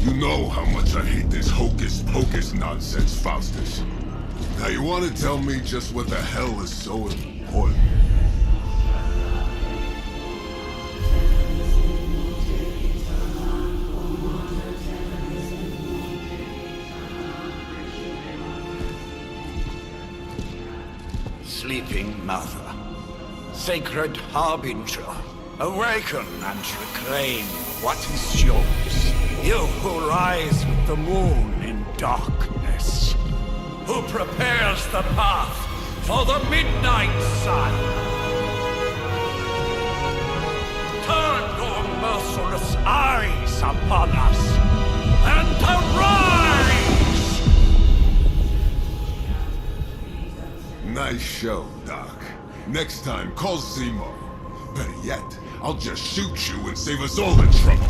You know how much I hate this hocus-pocus nonsense, Faustus. Now you want to tell me just what the hell is so important? Sleeping Mother, Sacred Harbinger, awaken and reclaim what is yours. You who rise with the moon in darkness, who prepares the path for the midnight sun. Turn your merciless eyes upon us, and arise! Nice show, Doc. Next time, call Zemo. Better yet, I'll just shoot you and save us all the trouble.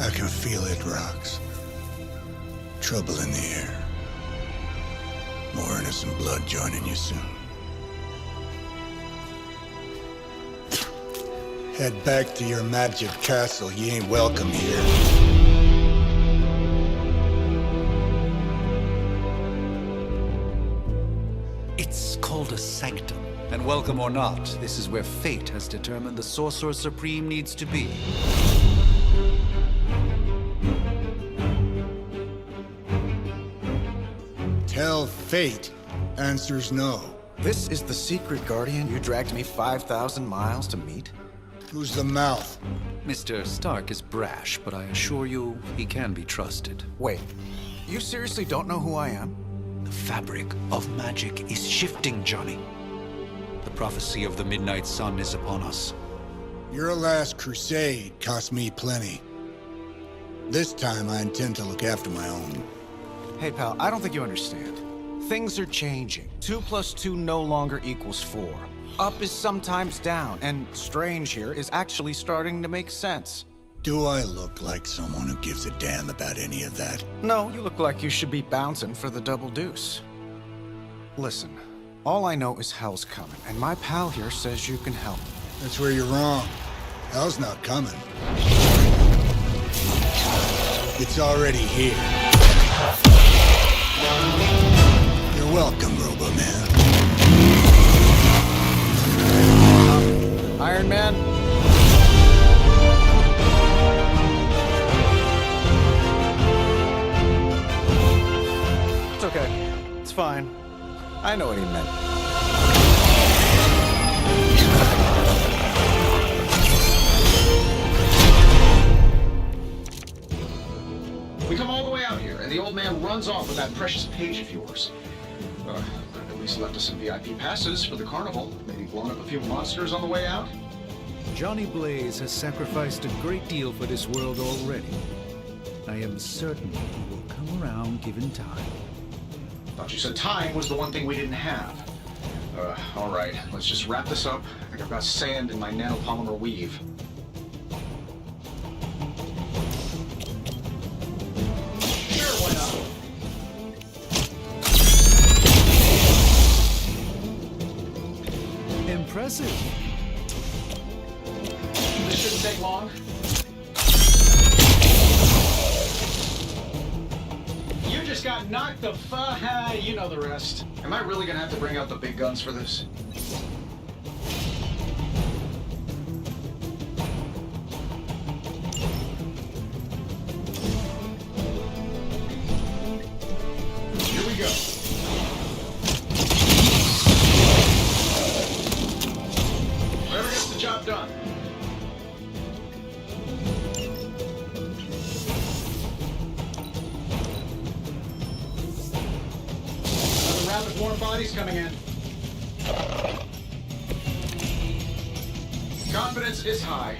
I can feel it, Rox. Trouble in the air. More innocent blood joining you soon. Head back to your magic castle. You ain't welcome here. It's called a sanctum. And welcome or not, this is where fate has determined the Sorcerer Supreme needs to be. Tell fate. Answers no. This is the secret guardian you dragged me 5,000 miles to meet? Who's the mouth? Mr. Stark is brash, but I assure you, he can be trusted. Wait, you seriously don't know who I am? The fabric of magic is shifting, Johnny. The prophecy of the Midnight Sun is upon us. Your last crusade cost me plenty. This time I intend to look after my own. Hey pal, I don't think you understand. Things are changing. 2 + 2 no longer equals 4. Up is sometimes down, and Strange here is actually starting to make sense. Do I look like someone who gives a damn about any of that? No, you look like you should be bouncing for the double deuce. Listen, all I know is hell's coming, and my pal here says you can help. That's where you're wrong. Hell's not coming. It's already here. You're welcome, Robo-Man. Iron Man? It's okay. It's fine. I know what he meant. We come all the way out here, and the old man runs off with that precious page of yours. At least left us some VIP passes for the carnival. Maybe blown up a few monsters on the way out. Johnny Blaze has sacrificed a great deal for this world already. I am certain he will come around given time. Thought you said time was the one thing we didn't have. All right, let's just wrap this up. I think I've got sand in my nanopolymer weave. Sure, why not? Impressive. This shouldn't take long. You just got on, knock the you know the rest. Am I really gonna have to bring out the big guns for this? Here we go. Whoever gets the job done. Round of more bodies coming in. Confidence is high.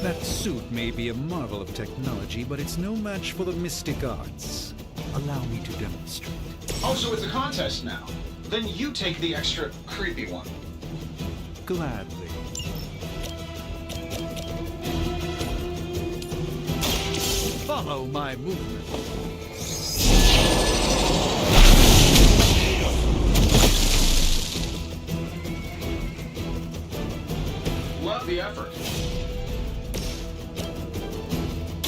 That suit may be a marvel of technology, but it's no match for the mystic arts. Allow me to demonstrate. Oh, so it's a contest now. Then you take the extra creepy one. Gladly. Follow my movement. Love the effort.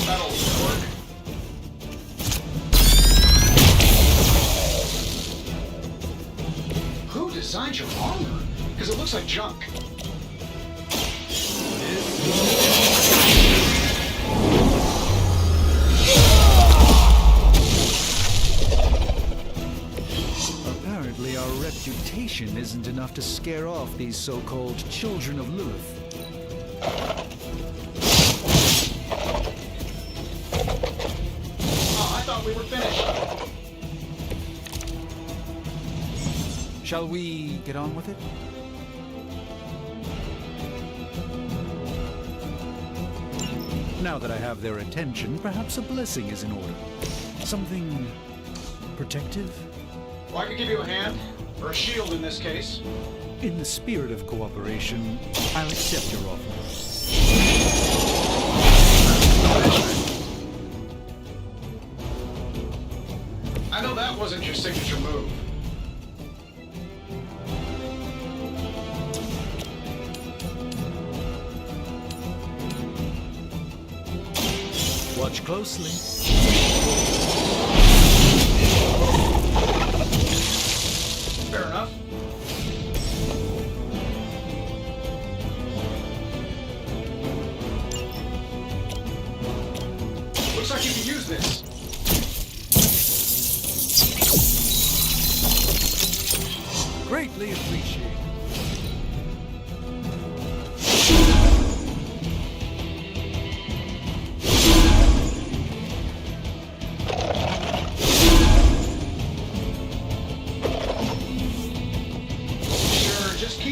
That'll work. Who designed your armor? Because it looks like junk. Apparently our reputation isn't enough to scare off these so-called children of Lilith. Oh, I thought we were finished. Shall we get on with it? Now that I have their attention, perhaps a blessing is in order. Something protective? Well, I could give you a hand, or a shield in this case. In the spirit of cooperation, I'll accept your offer. I know that wasn't your signature move. Watch closely. Fair enough. Looks like you can use this. Greatly appreciated.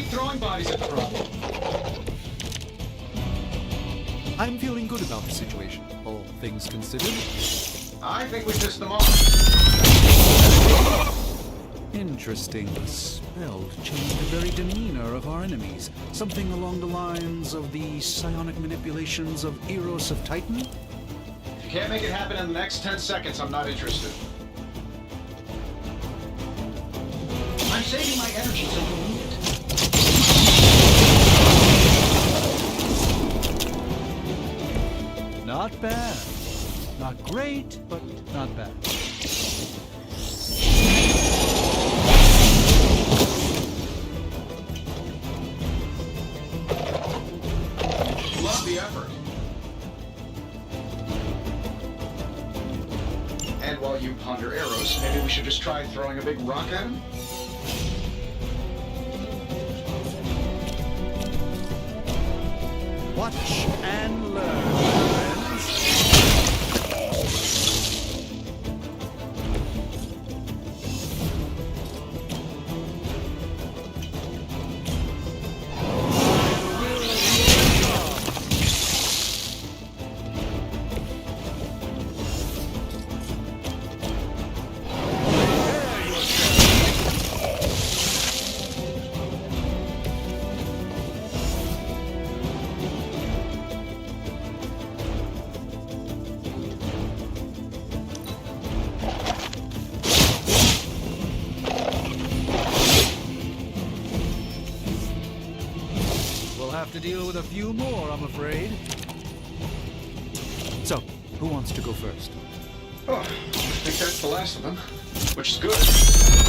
Throwing bodies at the problem. I'm feeling good about the situation, all things considered. I think we pissed them off. Interesting. The spell changed the very demeanor of our enemies. Something along the lines of the psionic manipulations of Eros of Titan? If you can't make it happen in the next 10 seconds, I'm not interested. I'm saving my energy till you need it. Not bad. Not great, but not bad. Love the effort. And while you ponder arrows, maybe we should just try throwing a big rock at him? Watch and learn, friends. to deal with a few more, I'm afraid. So, who wants to go first? Oh, I think that's the last of them, which is good. Just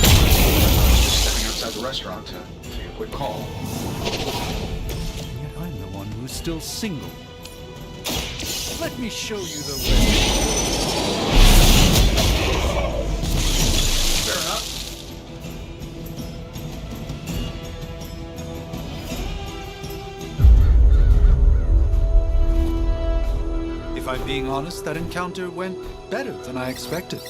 stepping outside the restaurant to take a quick call. Yet I'm the one who's still single. Let me show you the way. Fair enough. If I'm being honest, that encounter went better than I expected.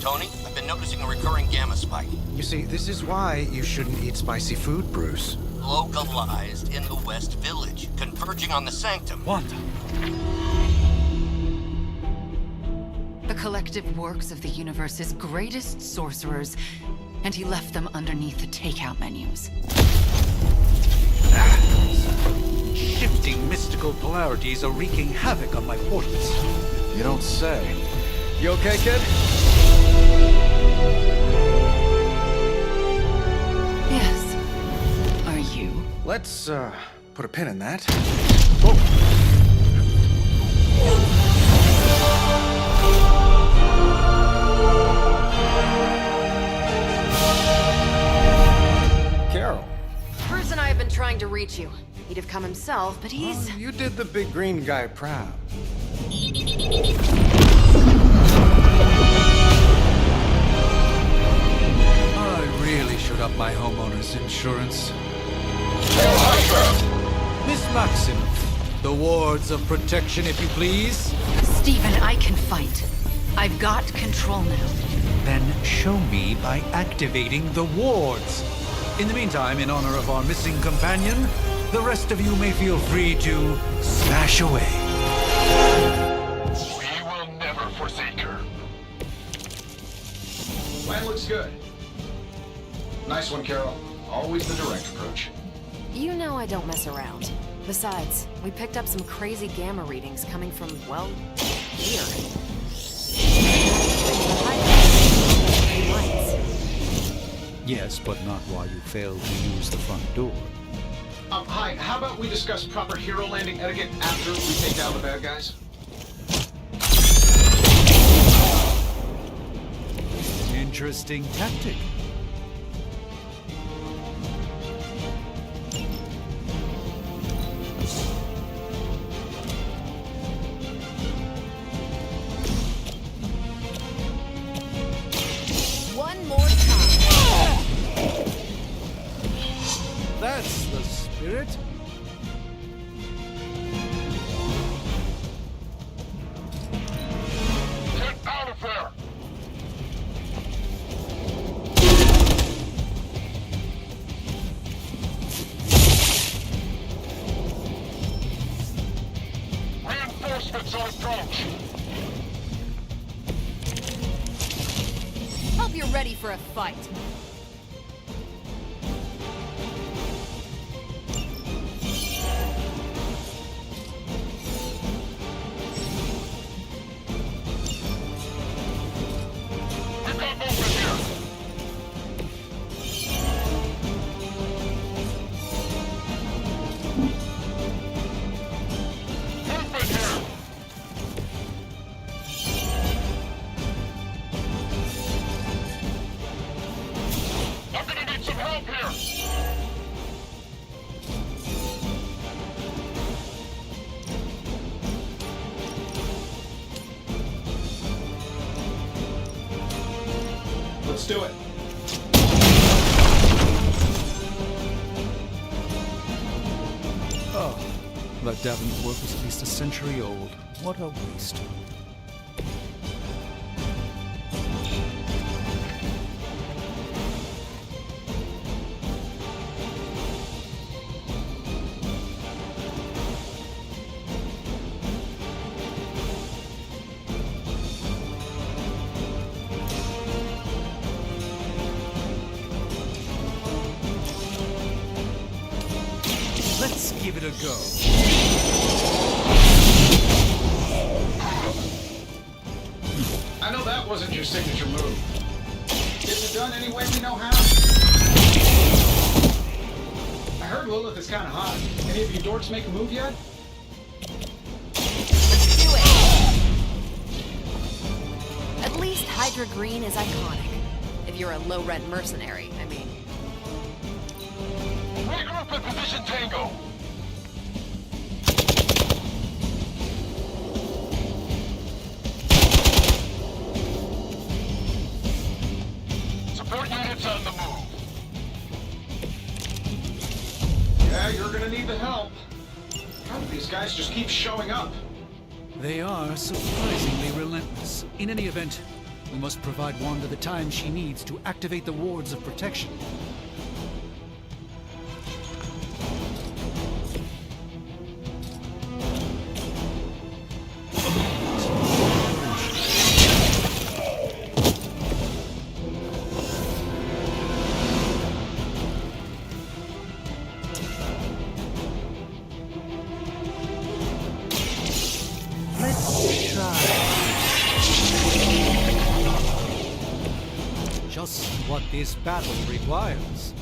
Tony, I've been noticing a recurring gamma spike. You see, this is why you shouldn't eat spicy food, Bruce. Localized in the West Village, converging on the Sanctum. Wanda, The collective works of the universe's greatest sorcerers, and he left them underneath the takeout menus. shifting mystical polarities are wreaking havoc on my portals. You don't say. You okay, kid? Yes. Are you? Let's, put a pin in that. Carol. Bruce and I have been trying to reach you. He'd have come himself, but he's... You did the big green guy proud. I really should up my homeowner's insurance. Miss Maximoff, the wards of protection, if you please. Stephen, I can fight. I've got control now. Then show me by activating the wards. In the meantime, in honor of our missing companion, the rest of you may feel free to smash away. We will never forsake her. Plan looks good. Nice one, Carol. Always the direct approach. You know I don't mess around. Besides, we picked up some crazy gamma readings coming from, well, here. Yes, but not while you failed to use the front door. Hi, how about we discuss proper hero landing etiquette after we take down the bad guys? Interesting tactic. One more time. That's the spirit. Get out of there! Reinforcements on approach! Hope you're ready for a fight. We've got movement here! Movement here! I'm gonna need some help here! Let's do it. Oh, that Davenport was at least a century old. What a waste. Let's give it a go. I know that wasn't your signature move. Get it done any way we know how. I heard Lilith is kind of hot. Any of you dorks make a move yet? Let's do it! At least Hydra Green is iconic. If you're a low-rent mercenary, I mean. Regroup in position Tango. Support units on the move. Yeah, you're gonna need the help. How do these guys just keep showing up? They are surprisingly relentless. In any event, we must provide Wanda the time she needs to activate the wards of protection. Just what this battle requires.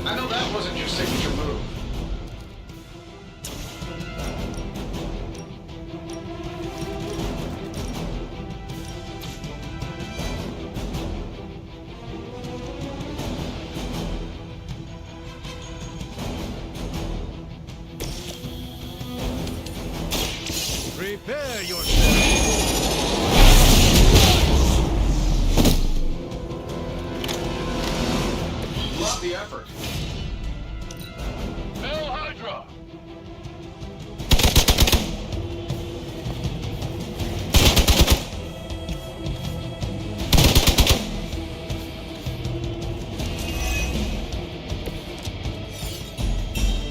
I know that wasn't your signature move. Prepare yourself. Love the effort. Hail Hydra!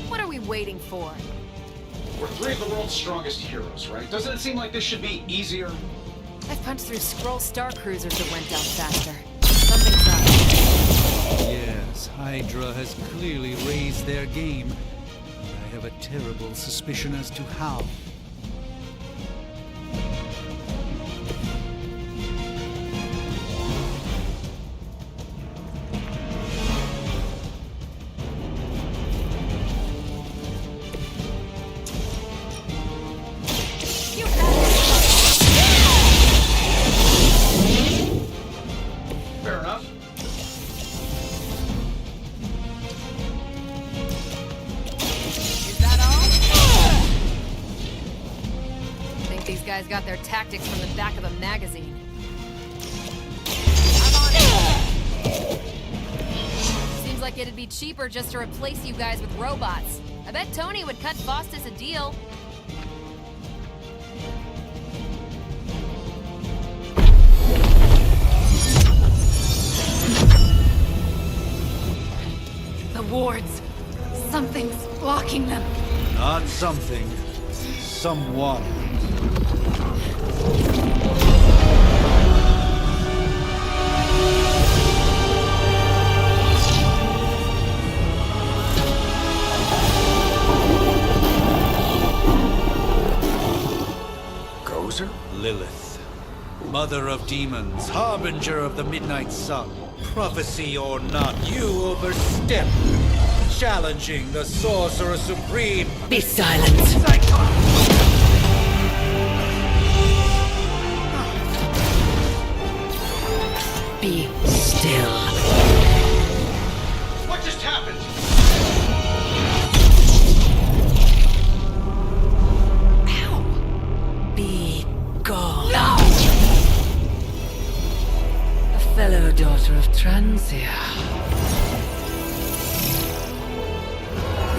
What are we waiting for? We're three of the world's strongest heroes, right? Doesn't it seem like this should be easier? I've punched through Skrull Star Cruisers that went down faster. Something's up. Yes, Hydra has clearly raised their game. And I have a terrible suspicion as to how. You have Fair enough. Is that all? Think these guys got their tactics from the back of a magazine. I'm on it. Seems like it'd be cheaper just to replace you guys with robots. I bet Tony would cut Faustus a deal. The wards. Something's blocking them. Not something. Someone. Gozer? Lilith. Mother of demons, harbinger of the midnight sun. Prophecy or not, you overstep. Challenging the Sorcerer Supreme. Be silent. Be still. What just happened? Be gone. No! A fellow daughter of Transia.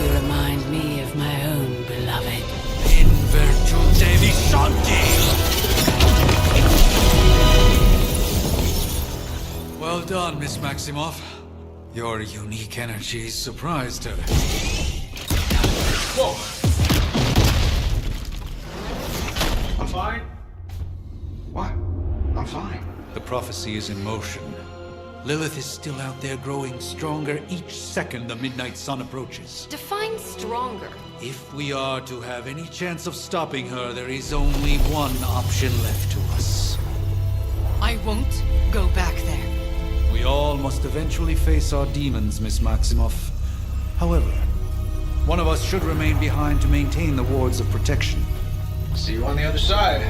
You remind me of my own beloved. In virtute vishanti. Well done, Miss Maximoff. Your unique energy surprised her. Whoa! I'm fine. What? I'm fine. The prophecy is in motion. Lilith is still out there growing stronger each second the midnight sun approaches. Define stronger. If we are to have any chance of stopping her, there is only one option left to us. I won't go back there. We all must eventually face our demons, Miss Maximoff. However, one of us should remain behind to maintain the wards of protection. See you on the other side.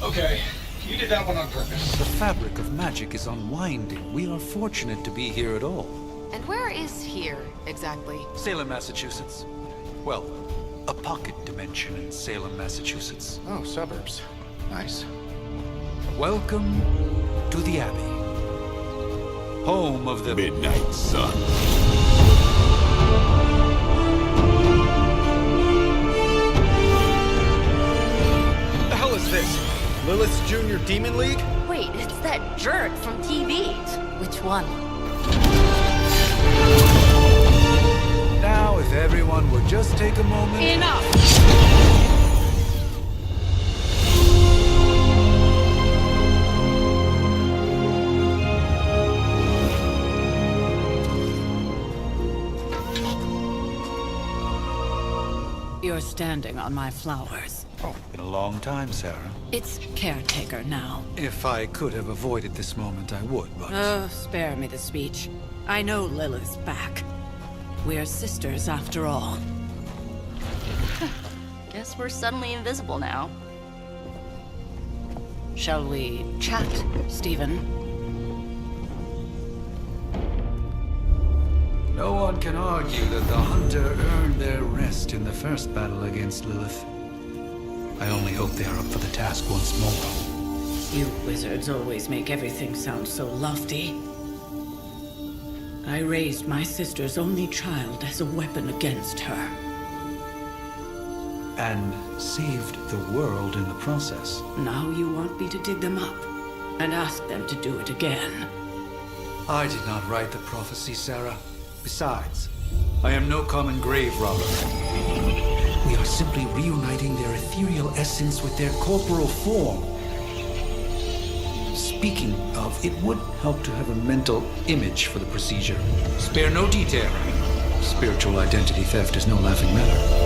Okay, you did that one on purpose. The fabric of magic is unwinding. We are fortunate to be here at all. And where is here, exactly? Salem, Massachusetts. Well, a pocket dimension in Salem, Massachusetts. Oh, suburbs. Nice. Welcome to the Abbey. Home of the Midnight Sun. What the hell is this? Lilith's Junior Demon League? Wait, it's that jerk from TV. Which one? Now, if everyone would just take a moment... Enough! You're standing on my flowers. Oh, been a long time, Sarah. It's caretaker now. If I could have avoided this moment, I would, but... Oh, spare me the speech. I know Lilith's back. We're sisters after all. Guess we're suddenly invisible now. Shall we chat, Stephen? No one can argue that the Hunter earned their rest in the first battle against Lilith. I only hope they are up for the task once more. You wizards always make everything sound so lofty. I raised my sister's only child as a weapon against her. And saved the world in the process. Now you want me to dig them up and ask them to do it again. I did not write the prophecy, Sarah. Besides, I am no common grave robber. We are simply reuniting their ethereal essence with their corporal form. Speaking of, it would help to have a mental image for the procedure. Spare no detail. Spiritual identity theft is no laughing matter.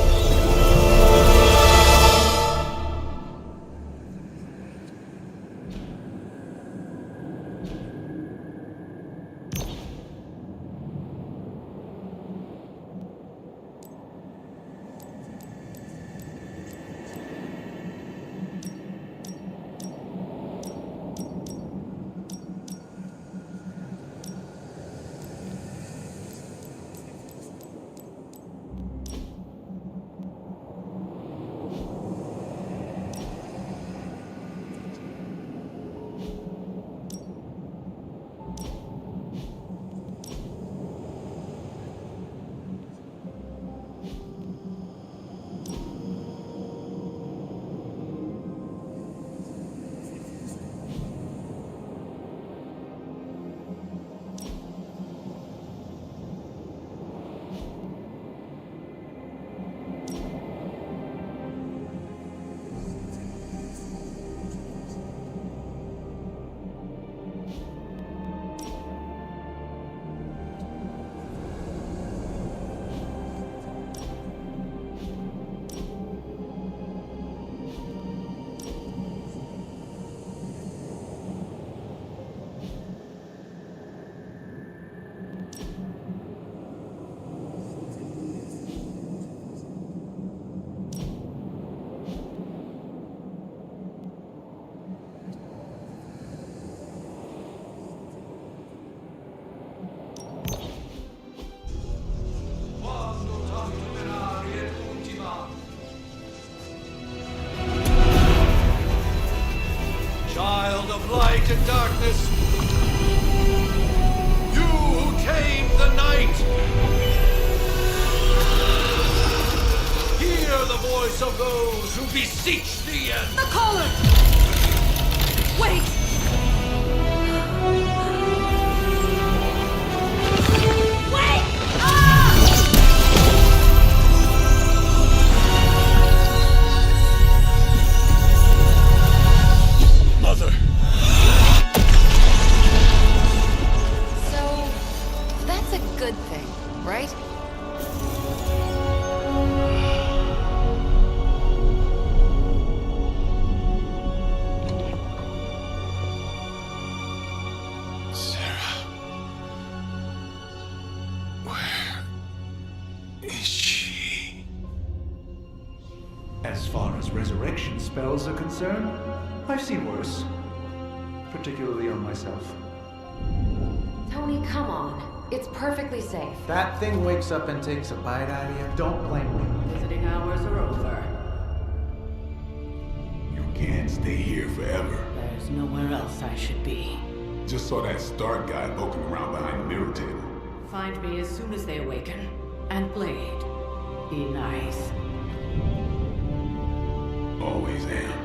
voice of those who beseech the end. The caller! Wait! Wait! Mother! So, that's a good thing, right? Sarah. Where is she? As far as resurrection spells are concerned, I've seen worse. Particularly on myself. Tony, come on. It's perfectly safe. That thing wakes up and takes a bite out of you. Don't blame me. Visiting hours are over. You can't stay here forever. There's nowhere else I should be. Just saw that Stark guy poking around behind the mirror table. Find me as soon as they awaken. And Blade, be nice. Always am.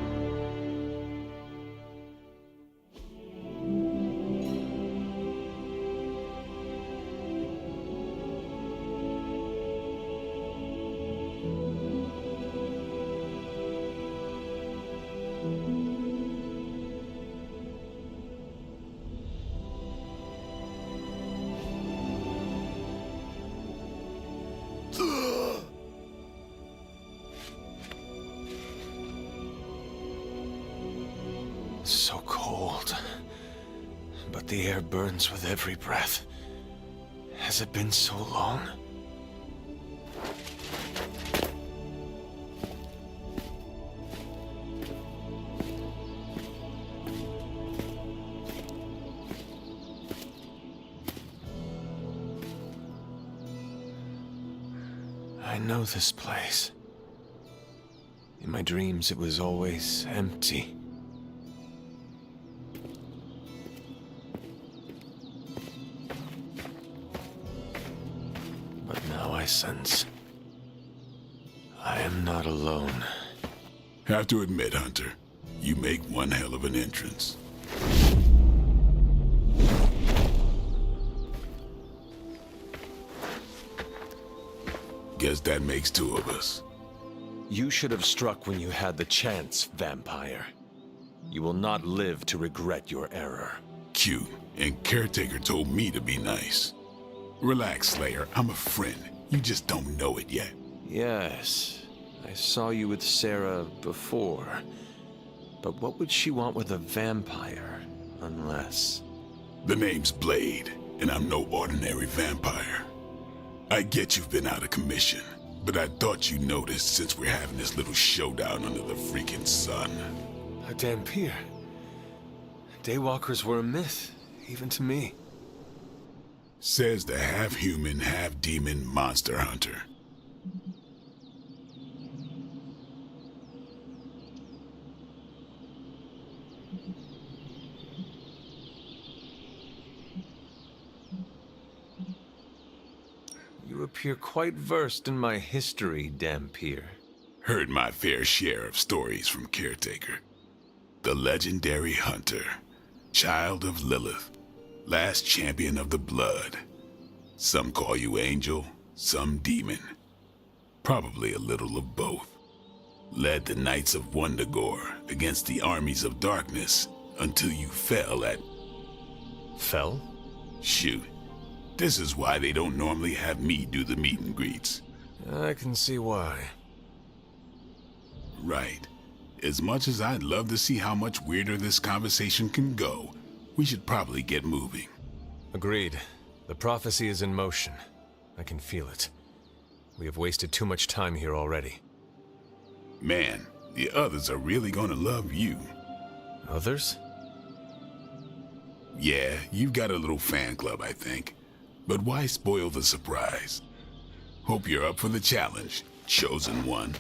So cold. But the air burns with every breath. Has it been so long? I know this place. In my dreams, it was always empty. But now I sense I am not alone. Have to admit, Hunter, you make one hell of an entrance. Guess that makes two of us. You should have struck when you had the chance, vampire. You will not live to regret your error. Cute, and Caretaker told me to be nice. Relax, Slayer, I'm a friend. You just don't know it yet. Yes, I saw you with Sarah before. But what would she want with a vampire, unless... The name's Blade, and I'm no ordinary vampire. I get you've been out of commission, but I thought you noticed since we're having this little showdown under the freaking sun. A Dhampir. Daywalkers were a myth, even to me. Says the half-human, half-demon monster hunter. You appear quite versed in my history, Dhampir. Heard my fair share of stories from Caretaker. The legendary hunter, child of Lilith, last champion of the blood. Some call you angel, some demon. Probably a little of both. Led the Knights of Wundagore against the armies of darkness until you fell at... Fell? Shoot. This is why they don't normally have me do the meet and greets. I can see why. Right. As much as I'd love to see how much weirder this conversation can go, we should probably get moving. Agreed. The prophecy is in motion. I can feel it. We have wasted too much time here already. Man, the others are really gonna love you. Others? Yeah, you've got a little fan club, I think. But why spoil the surprise? Hope you're up for the challenge, chosen one.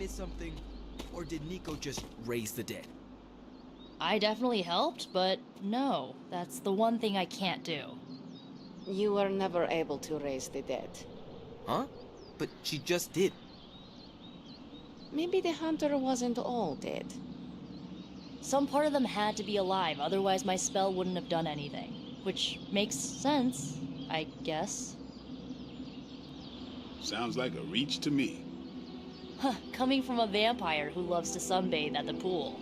miss something? Or did Nico just raise the dead? I definitely helped, but no, that's the one thing I can't do. You were never able to raise the dead. Huh? But she just did. Maybe the hunter wasn't all dead. Some part of them had to be alive, otherwise my spell wouldn't have done anything. Which makes sense, I guess. Sounds like a reach to me. Huh, coming from a vampire who loves to sunbathe at the pool.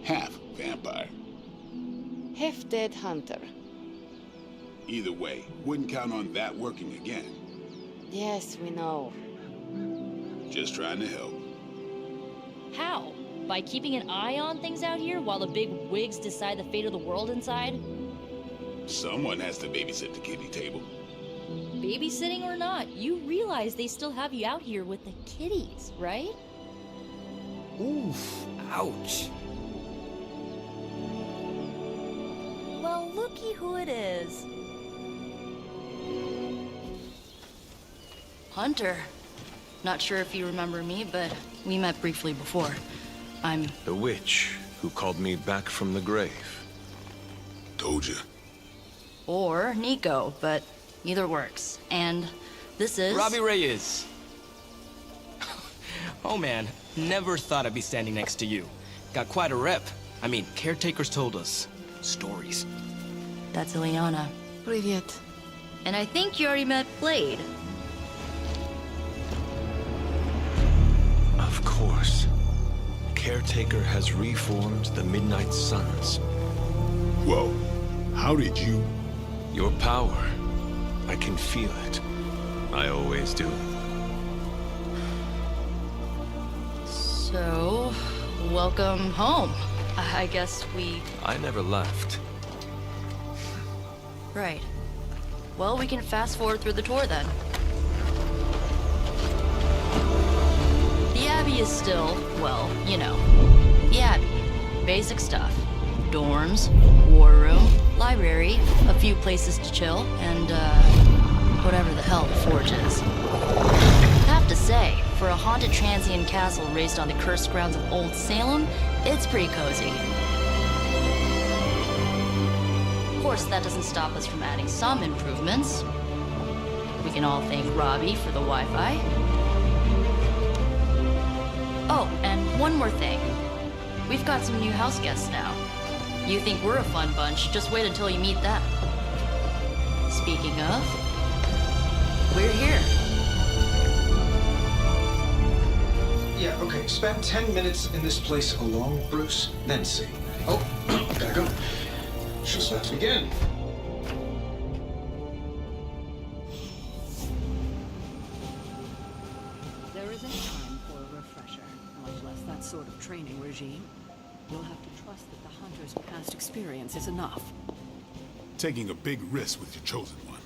Half vampire. Half dead hunter. Either way, wouldn't count on that working again. Yes, we know. Just trying to help. How? By keeping an eye on things out here while the big wigs decide the fate of the world inside? Someone has to babysit the kiddie table. Babysitting or not, you realize they still have you out here with the kiddies, right? Oof, ouch. Well, looky who it is. Hunter. Not sure if you remember me, but we met briefly before. I'm... The witch who called me back from the grave. Told ya. Or Nico, but either works. And this is... Robbie Reyes. Oh man, never thought I'd be standing next to you. Got quite a rep. I mean, caretakers told us stories. That's Ileana. Привет. And I think you already met Blade. Of course. Caretaker has reformed the Midnight Suns. Whoa. How did you... Your power. I can feel it. I always do. So, welcome home. I guess we... I never left. Right. Well, we can fast forward through the tour then. The Abbey is still, well, you know, the Abbey. Basic stuff. Dorms, war room, library, a few places to chill, and, whatever the hell the Forge is. Have to say, for a haunted transient castle raised on the cursed grounds of Old Salem, it's pretty cozy. Of course, that doesn't stop us from adding some improvements. We can all thank Robbie for the Wi-Fi. Oh, and one more thing. We've got some new house guests now. You think we're a fun bunch, just wait until you meet them. Speaking of, we're here. Yeah, okay. Spend 10 minutes in this place alone, Bruce, then see. Oh, gotta go. Just let's begin. There isn't time for a refresher, much less that sort of training regime. You'll have to trust that the hunter's past experience is enough. Taking a big risk with your chosen one.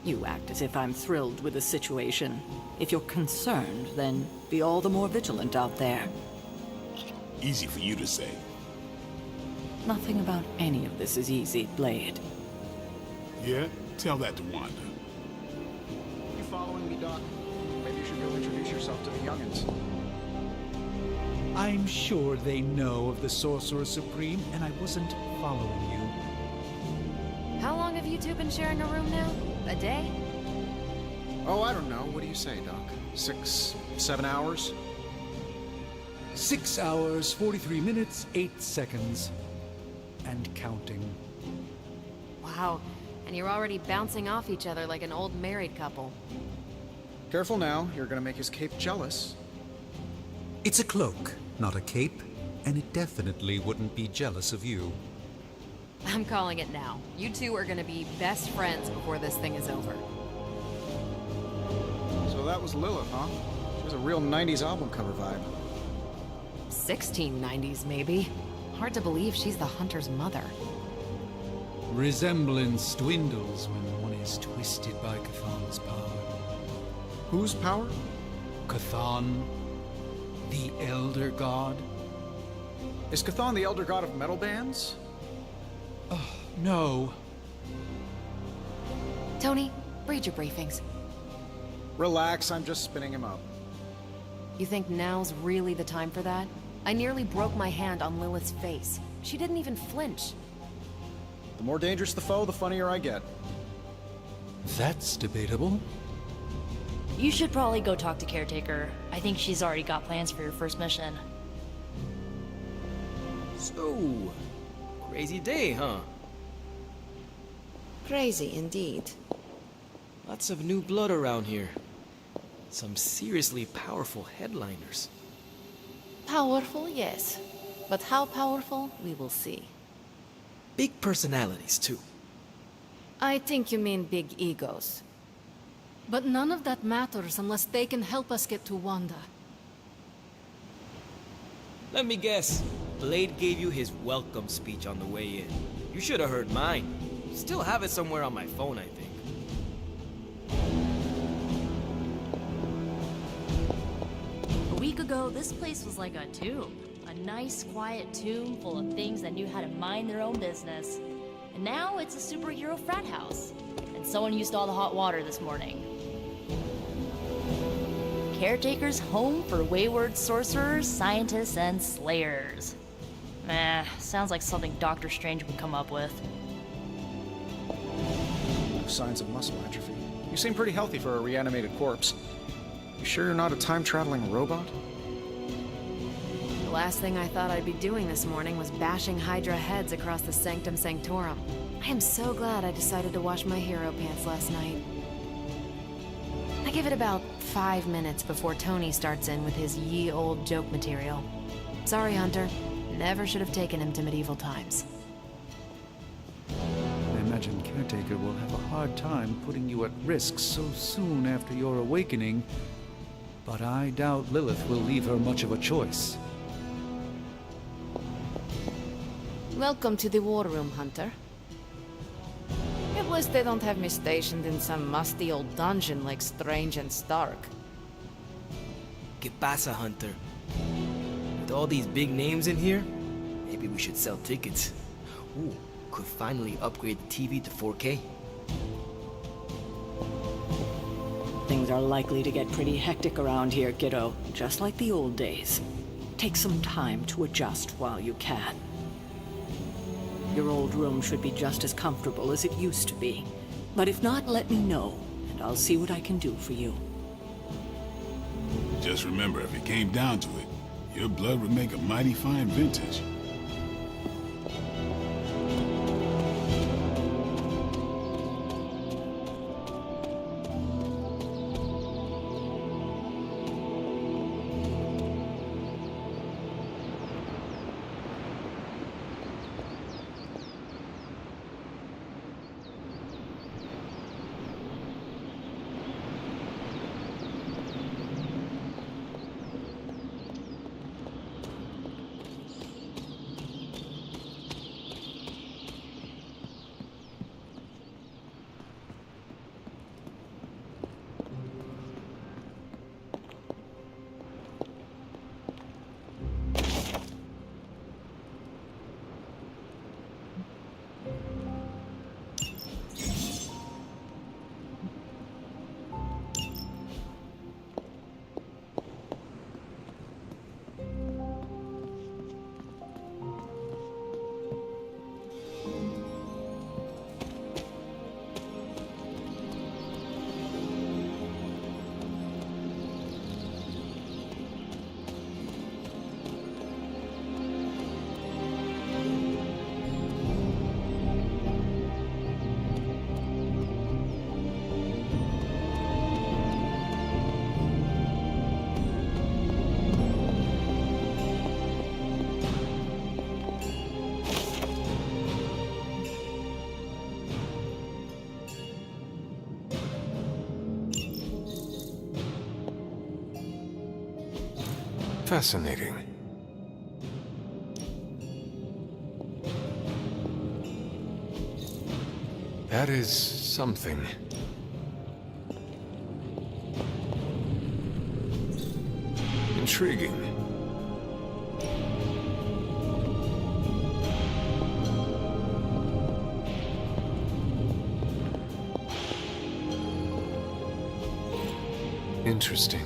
You act as if I'm thrilled with the situation. If you're concerned, then be all the more vigilant out there. Easy for you to say. Nothing about any of this is easy, Blade. Yeah? Tell that to Wanda. You following me, Doc? Maybe you should go introduce yourself to the youngins. I'm sure they know of the Sorcerer Supreme, and I wasn't following you. How long have you two been sharing a room now? A day? Oh, I don't know. What do you say, Doc? 6, 7 hours? 6 hours, 43 minutes, 8 seconds. And counting. Wow. And you're already bouncing off each other like an old married couple. Careful now. You're gonna make his cape jealous. It's a cloak, not a cape, and it definitely wouldn't be jealous of you. I'm calling it now. You two are gonna be best friends before this thing is over. So that was Lilith, huh? She was a real 90s album cover vibe. 1690s, maybe. Hard to believe she's the hunter's mother. Resemblance dwindles when one is twisted by Cathan's power. Whose power? Cathan, the Elder God. Is Cathan the elder god of metal bands? Oh, no. Tony, read your briefings. Relax, I'm just spinning him up. You think now's really the time for that? I nearly broke my hand on Lilith's face. She didn't even flinch. The more dangerous the foe, the funnier I get. That's debatable. You should probably go talk to Caretaker. I think she's already got plans for your first mission. So, crazy day, huh? Crazy indeed. Lots of new blood around here. Some seriously powerful headliners. Powerful, yes. But how powerful, we will see. Big personalities, too. I think you mean big egos. But none of that matters unless they can help us get to Wanda. Let me guess. Blade gave you his welcome speech on the way in. You should have heard mine. Still have it somewhere on my phone, I think. A week ago, this place was like a tomb. A nice, quiet tomb full of things that knew how to mind their own business. And now it's a superhero frat house. And someone used all the hot water this morning. Caretaker's home for wayward sorcerers, scientists, and slayers. Sounds like something Doctor Strange would come up with. No signs of muscle atrophy. You seem pretty healthy for a reanimated corpse. You sure you're not a time-traveling robot? The last thing I thought I'd be doing this morning was bashing Hydra heads across the Sanctum Sanctorum. I am so glad I decided to wash my hero pants last night. I give it about 5 minutes before Tony starts in with his ye old joke material. Sorry, Hunter. Never should have taken him to medieval times. I imagine Caretaker will have a hard time putting you at risk so soon after your awakening, but I doubt Lilith will leave her much of a choice. Welcome to the War Room, Hunter. At least they don't have me stationed in some musty old dungeon like Strange and Stark. ¿Qué pasa, Hunter? With all these big names in here, maybe we should sell tickets. Ooh, could finally upgrade the TV to 4K. Things are likely to get pretty hectic around here, kiddo. Just like the old days. Take some time to adjust while you can. Your old room should be just as comfortable as it used to be. But if not, let me know, and I'll see what I can do for you. Just remember, if it came down to it, your blood would make a mighty fine vintage. Fascinating. That is something. Intriguing. Interesting.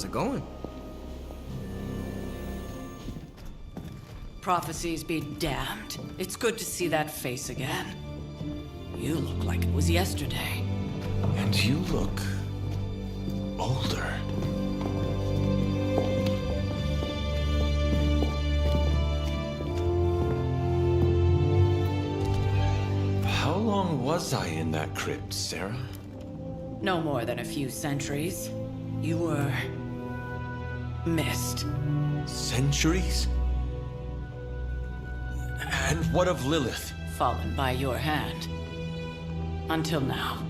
it going? Prophecies be damned. It's good to see that face again. You look like it was yesterday. And you look older. How long was I in that crypt, Sarah? No more than a few centuries. You were... missed. Centuries? And what of Lilith? Fallen by your hand. Until now.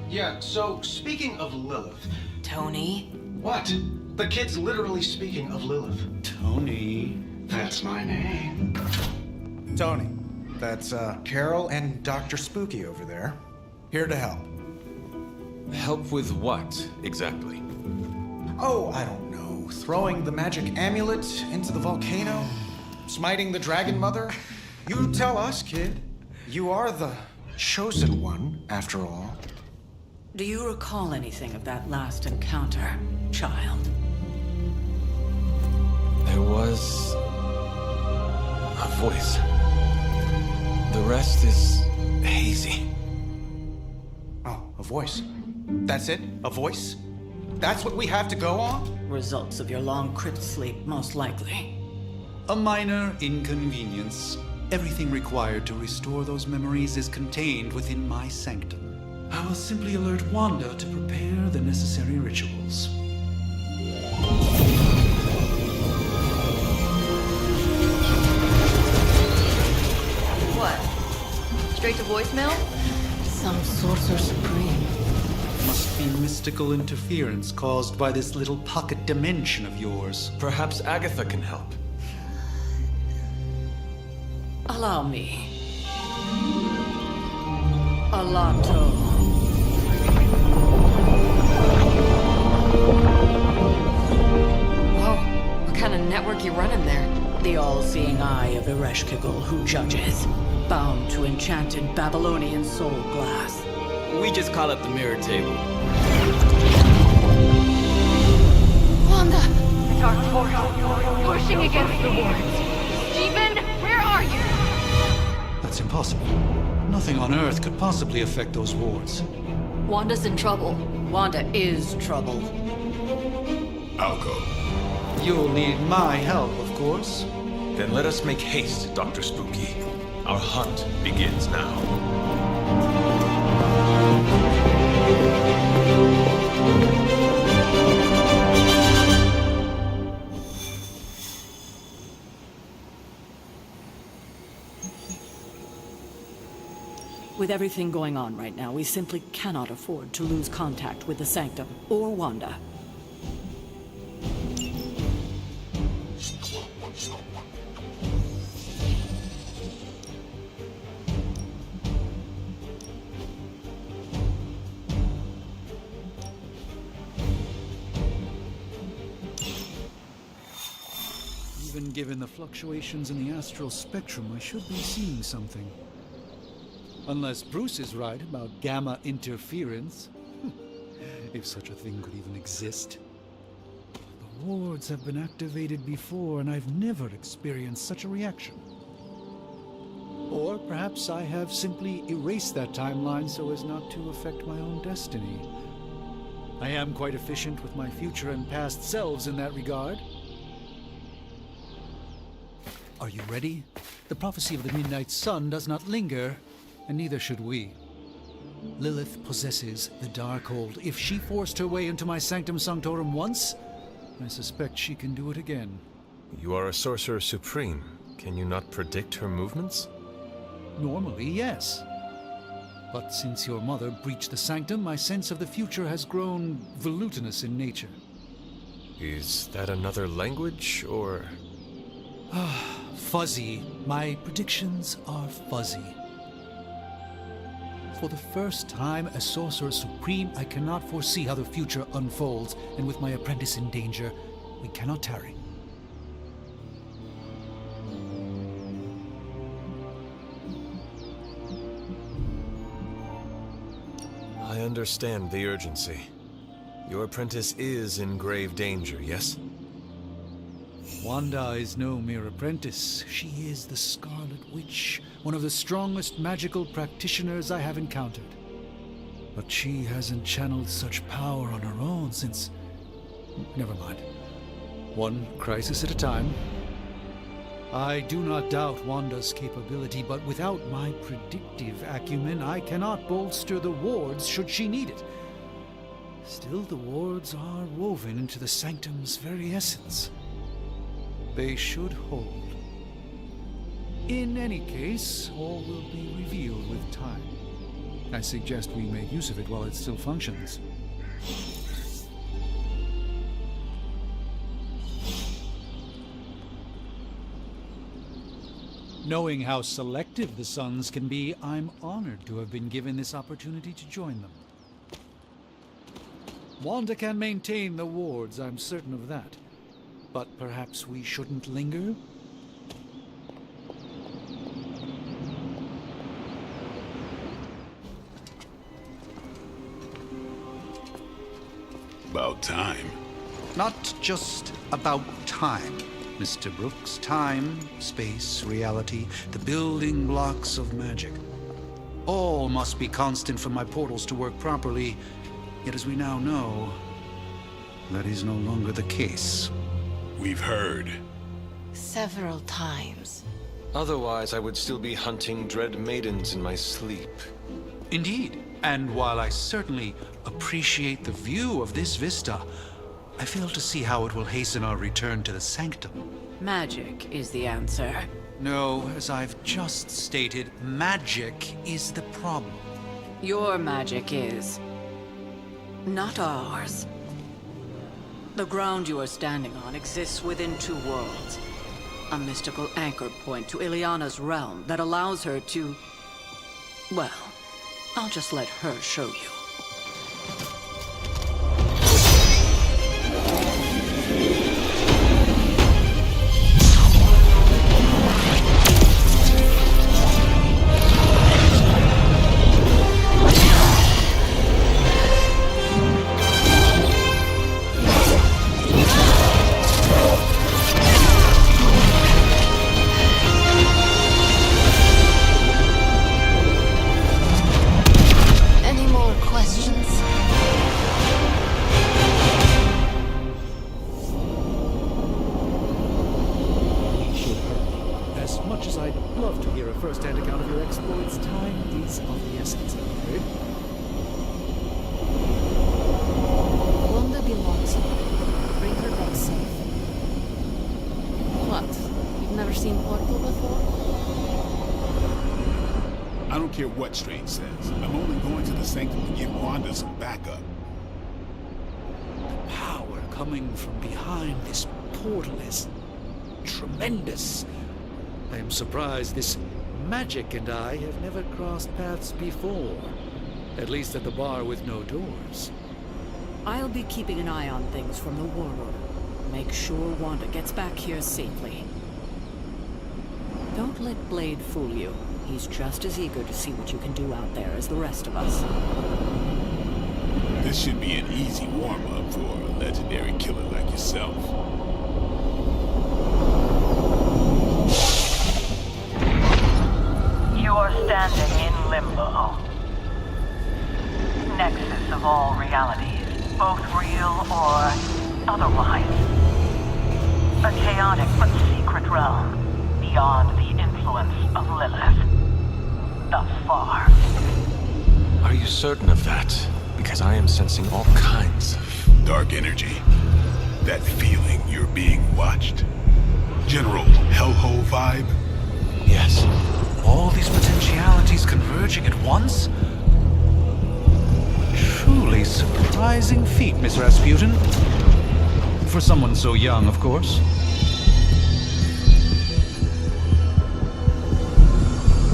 Yeah, so speaking of Lilith... Tony? What? The kid's literally speaking of Lilith. Tony. That's my name. Tony. That's, Carol and Dr. Spooky over there. Here to help. Help with what, exactly? Oh, I don't know. Throwing the magic amulet into the volcano? Smiting the Dragon Mother? You tell us, kid. You are the chosen one, after all. Do you recall anything of that last encounter, child? There was... a voice. The rest is hazy. Oh, a voice. That's it? A voice? That's what we have to go on? Results of your long crypt sleep, most likely. A minor inconvenience. Everything required to restore those memories is contained within my sanctum. I will simply alert Wanda to prepare the necessary rituals. What? Straight to voicemail? Some Sorcerer Supreme. Must be mystical interference caused by this little pocket dimension of yours. Perhaps Agatha can help. Allow me. Alato. Whoa, what kind of network you running there? The all-seeing eye of Ereshkigal who judges, bound to enchanted Babylonian soul glass. We just call it the mirror table. Wanda! Dark portal, pushing against the wards. Stephen, where are you? That's impossible. Nothing on Earth could possibly affect those wards. Wanda's in trouble. Wanda is trouble. I'll go. You'll need my help, of course. Then let us make haste, Dr. Spooky. Our hunt begins now. With everything going on right now, we simply cannot afford to lose contact with the Sanctum or Wanda. Even given the fluctuations in the astral spectrum, I should be seeing something. Unless Bruce is right about gamma interference. If such a thing could even exist. The wards have been activated before, and I've never experienced such a reaction. Or perhaps I have simply erased that timeline so as not to affect my own destiny. I am quite efficient with my future and past selves in that regard. Are you ready? The prophecy of the Midnight Sun does not linger, and neither should we. Lilith possesses the Darkhold. If she forced her way into my Sanctum Sanctorum once, I suspect she can do it again. You are a Sorcerer Supreme. Can you not predict her movements? Normally, yes. But since your mother breached the Sanctum, my sense of the future has grown volutinous in nature. Is that another language, or...? Fuzzy. My predictions are fuzzy. For the first time as Sorcerer Supreme, I cannot foresee how the future unfolds, and with my apprentice in danger, we cannot tarry. I understand the urgency. Your apprentice is in grave danger, yes? Wanda is no mere apprentice. She is the Scarlet Witch, one of the strongest magical practitioners I have encountered. But she hasn't channeled such power on her own since... Never mind. One crisis at a time. I do not doubt Wanda's capability, but without my predictive acumen, I cannot bolster the wards should she need it. Still, the wards are woven into the Sanctum's very essence. They should hold. In any case, all will be revealed with time. I suggest we make use of it while it still functions. Knowing how selective the Suns can be, I'm honored to have been given this opportunity to join them. Wanda can maintain the wards, I'm certain of that. But perhaps we shouldn't linger? About time. Not just about time, Mr. Brooks. Time, space, reality, the building blocks of magic. All must be constant for my portals to work properly. Yet as we now know, that is no longer the case. We've heard. Several times. Otherwise, I would still be hunting dread maidens in my sleep. Indeed. And while I certainly appreciate the view of this vista, I fail to see how it will hasten our return to the Sanctum. Magic is the answer. No, as I've just stated, magic is the problem. Your magic is... not ours. The ground you are standing on exists within two worlds. A mystical anchor point to Ileana's realm that allows her to... well, I'll just let her show you. First-hand account of your exploits. Time is of the essence, I'm afraid. Wanda belongs here. Bring her back safe. What? You've never seen Portal before? I don't care what Strange says. I'm only going to the Sanctum to give Wanda some backup. The power coming from behind this portal is tremendous. I am surprised this magic and I have never crossed paths before. At least at the bar with no doors. I'll be keeping an eye on things from the war room. Make sure Wanda gets back here safely. Don't let Blade fool you. He's just as eager to see what you can do out there as the rest of us. This should be an easy warm-up for a legendary killer like yourself. You are standing in limbo. Nexus of all realities, both real or otherwise. A chaotic but secret realm, beyond the influence of Lilith. Thus far. Are you certain of that? Because I am sensing all kinds of... dark energy. That feeling you're being watched. General hellhole vibe? Yes. All these potentialities converging at once? Truly surprising feat, Miss Rasputin. For someone so young, of course.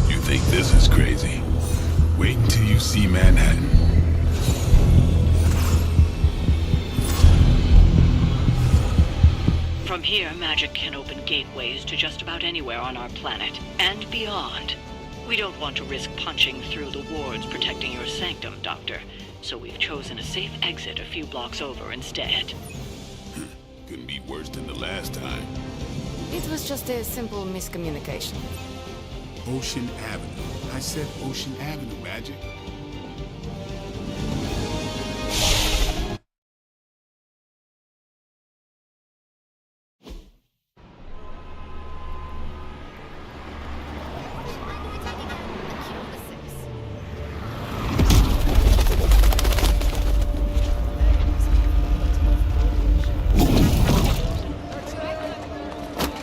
You think this is crazy? Wait until you see Manhattan. From here, magic can open gateways to just about anywhere on our planet, and beyond. We don't want to risk punching through the wards protecting your sanctum, Doctor. so we've chosen a safe exit a few blocks over instead. Couldn't be worse than the last time. It was just a simple miscommunication. Ocean Avenue. I said Ocean Avenue, Magic.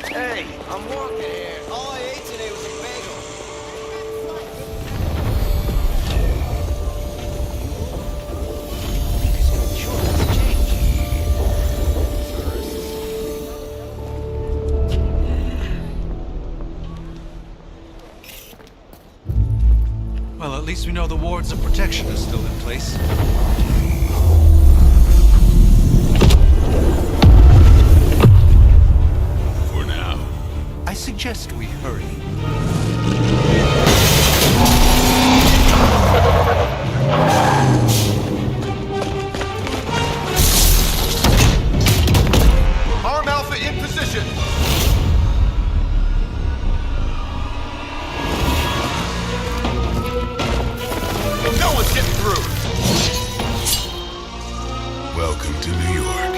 Hey, I'm walking here. All I ate today was a bagel. Well, at least we know the wards of protection are still in place. For now. I suggest we hurry. Arm Alpha in position. No one's getting through. Welcome to New York.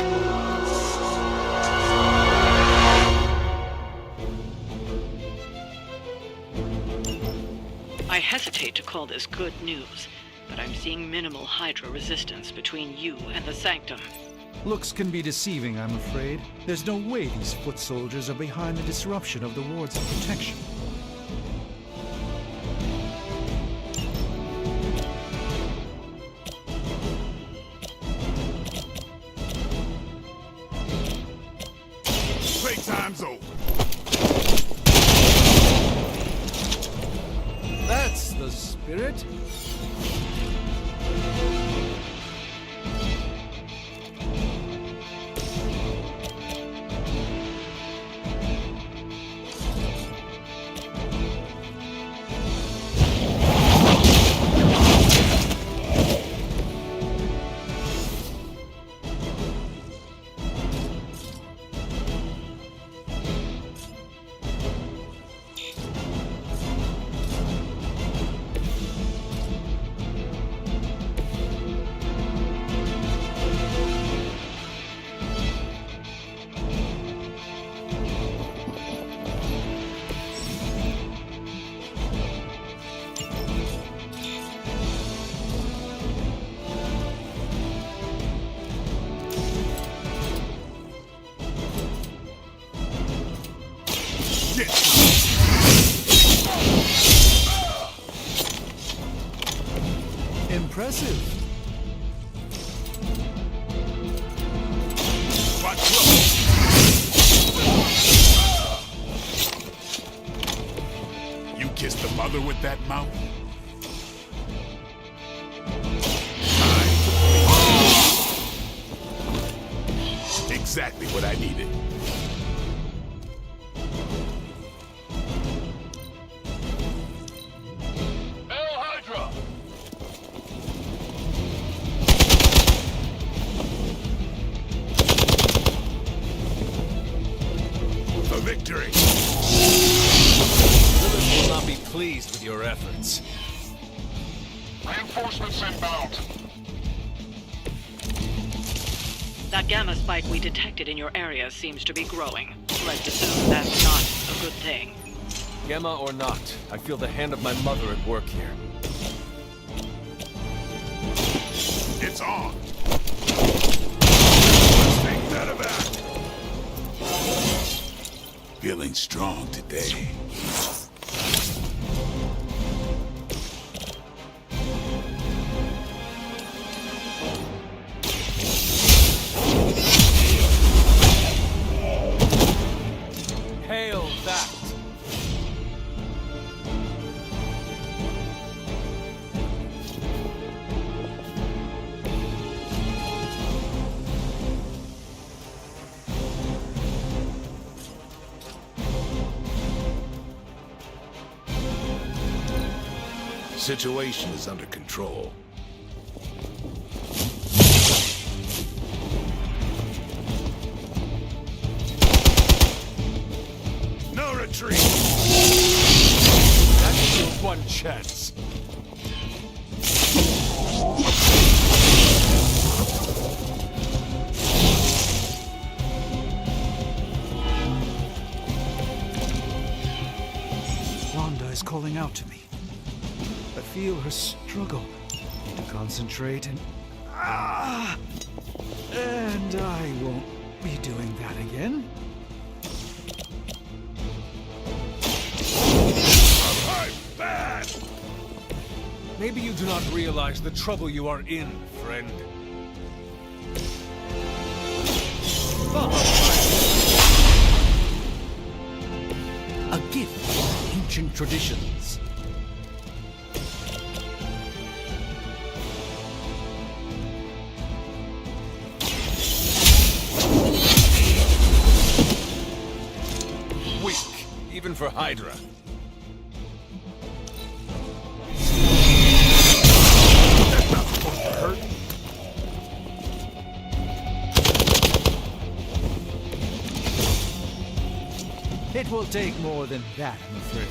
I hesitate to call this good news, but I'm seeing minimal Hydra resistance between you and the Sanctum. Looks can be deceiving, I'm afraid. There's no way these foot soldiers are behind the disruption of the wards of protection. Playtime's over. That's the spirit. Impressive. Watch close. You kissed the mother with that mouth? Exactly what I needed. Victory! Lilith will not be pleased with your efforts. Reinforcements inbound. That gamma spike we detected in your area seems to be growing. Let's assume that's not a good thing. Gamma or not, I feel the hand of my mother at work here. It's on! Let's take that aback! Feeling strong today. Hail that! Situation is under control. retreat! That's your one chance. Wanda is calling out to me. I feel her struggle. Need to concentrate and... And I won't be doing that again. I'm bad! Maybe you do not realize the trouble you are in, friend. A gift of ancient traditions. Weak, even for Hydra. That's not supposed to hurt. It will take more than that, I'm afraid.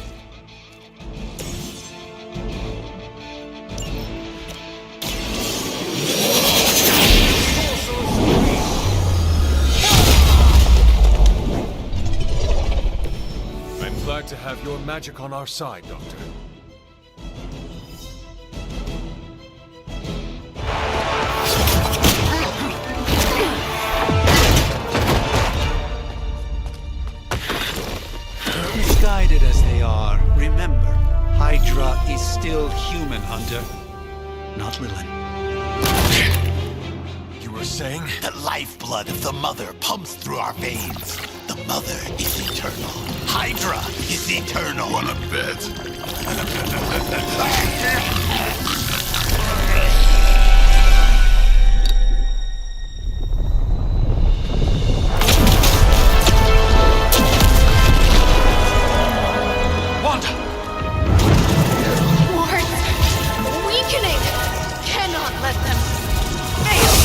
I'm glad to have your magic on our side, Doctor. Misguided as they are, remember, Hydra is still human, Hunter. Not Lilith. You were saying? The lifeblood of the Mother pumps through our veins. The Mother is eternal. Hydra is eternal. Wanna bet? Wanda! Wards! Weakening! Cannot let them fail!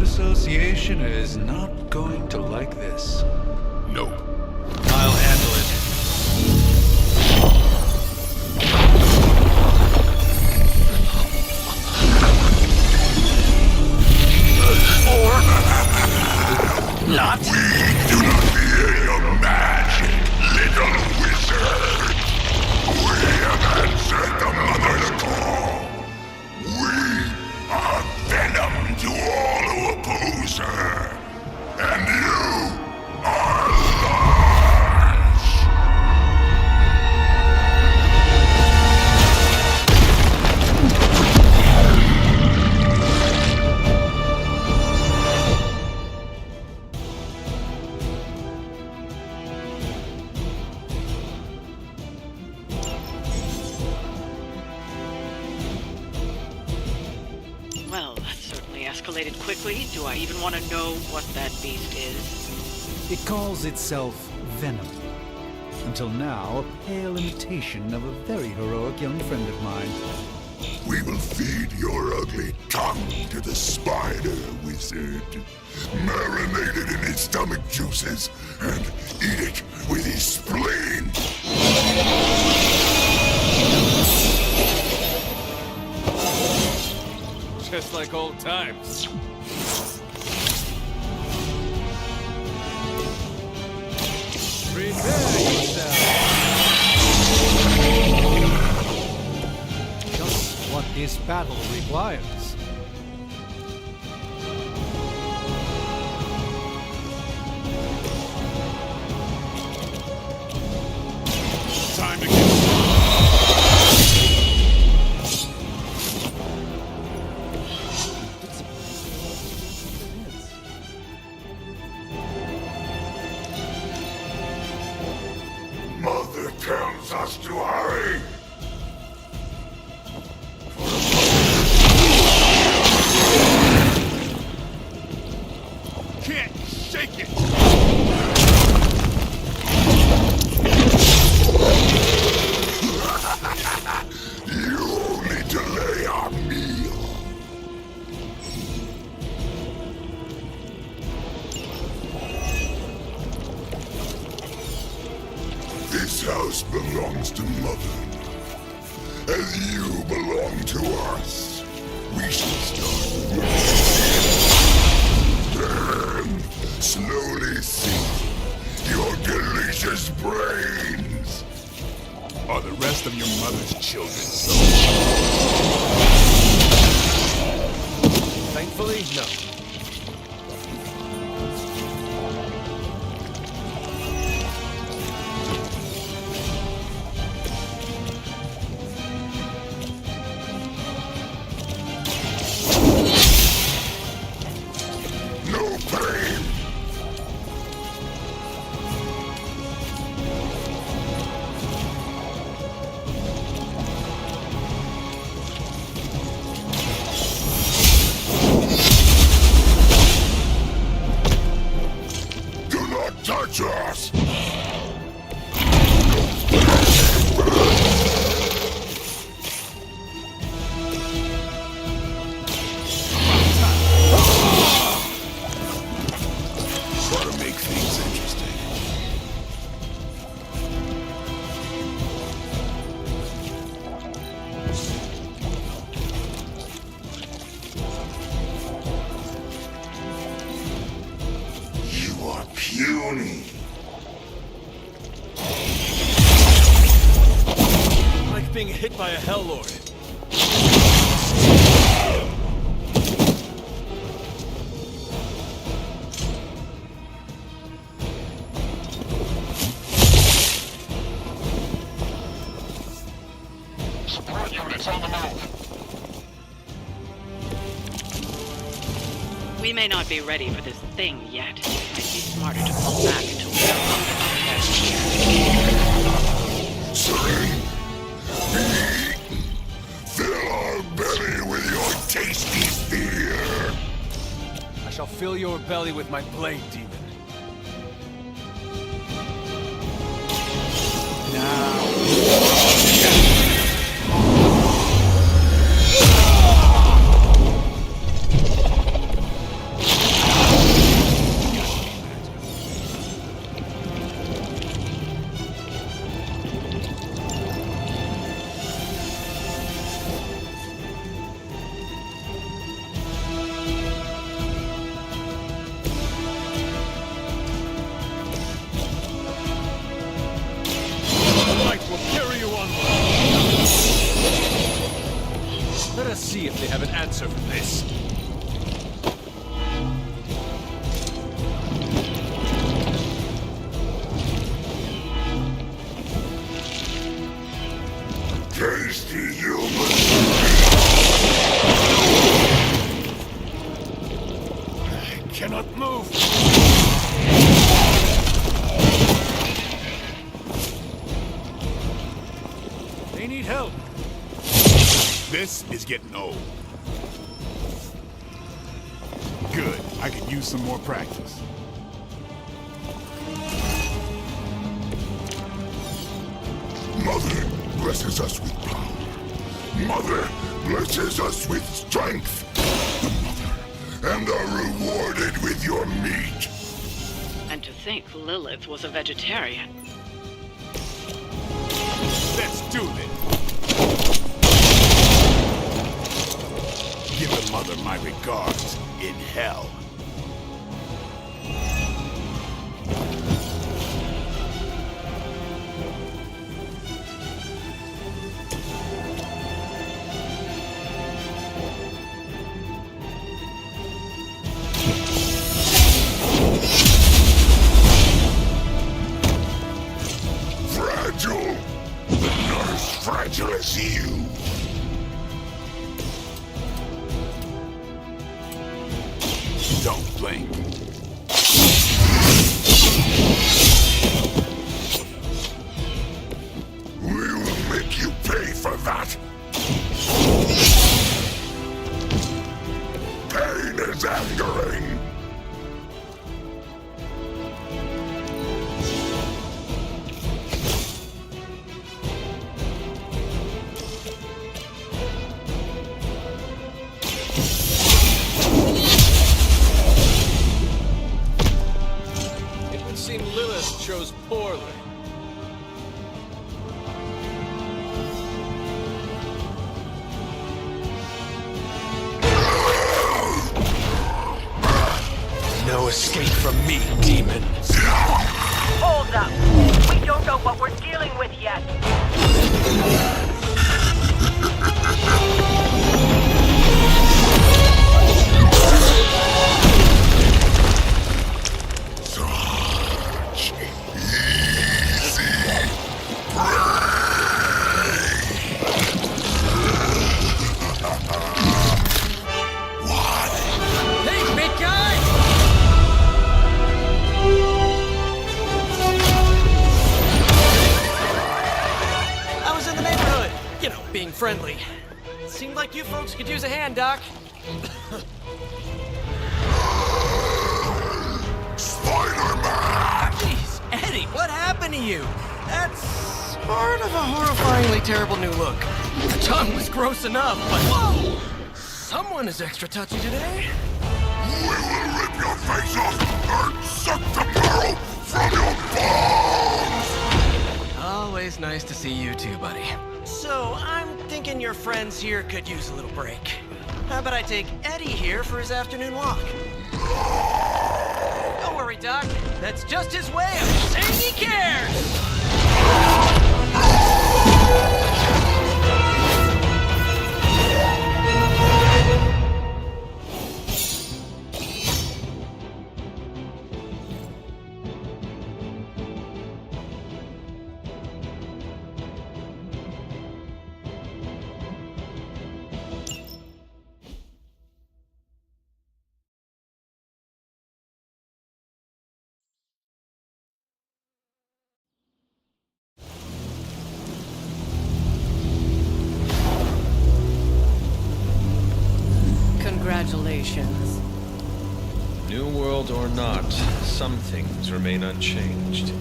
Association is not going to like this. Nope. I'll handle it. Not. We do not fear your magic, little wizard. We have answered the Mother's call. We are venom to all who oppose her. And you are large. Well, that certainly escalated quickly. Do I even want to know what that beast is? It calls itself Venom. Until now, a pale imitation of a very heroic young friend of mine. We will feed your ugly tongue to the spider wizard. Marinate it in his stomach juices and eat it with his spleen. Just like old times. Prepare yourself! Just what this battle requires. Time to get us to hurry! Can't shake it! You only delay our meal. This house belongs to Mother. As you belong to us, we shall start with then slowly sink your delicious brains. Are the rest of your mother's children so? Thankfully, no. No pain. Do not touch us! Try to make things interesting. You are puny. Like being hit by a Hell Lord. Support units on the move. We may not be ready for this thing yet. It might be smarter to pull back until we are unprepared here. Serene, be eaten. Fill our belly with your tasty fear. I shall fill your belly with my blade, demon. Let us see if they have an answer for this. Tasty human. I cannot move. They need help. This is getting old. Good. I could use some more practice. Mother blesses us with power. Mother blesses us with strength. The Mother, and are rewarded with your meat. And to think Lilith was a vegetarian. Let's do this. Give the Mother my regards in hell. Fragile, not as fragile as you. Don't blink. We chose poorly. No escape from me, demon. Hold up. We don't know what we're dealing with yet. Hey, big guy! I was in the neighborhood. You know, being friendly. Seemed like you folks could use a hand, Doc. Spider-Man! Jeez, Eddie, what happened to you? That's sort of a horrifyingly terrible new look. The tongue was gross enough, but whoa! Someone is extra touchy today. We will rip your face off and suck the marrow from your bones! Always nice to see you too, buddy. So, I'm thinking your friends here could use a little break. How about I take Eddie here for his afternoon walk? Don't worry, Doc. That's just his way of saying he cares! Congratulations. New world or not, some things remain unchanged.